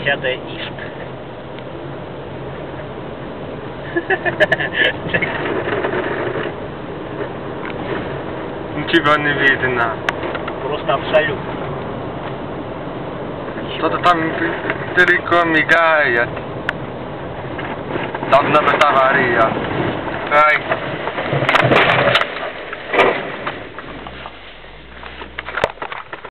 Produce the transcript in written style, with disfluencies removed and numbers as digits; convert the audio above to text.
Сяде Ист. Ничего не видно. Просто абсолютно. Что-то там далеко мигает. Должна быть авария. Ай.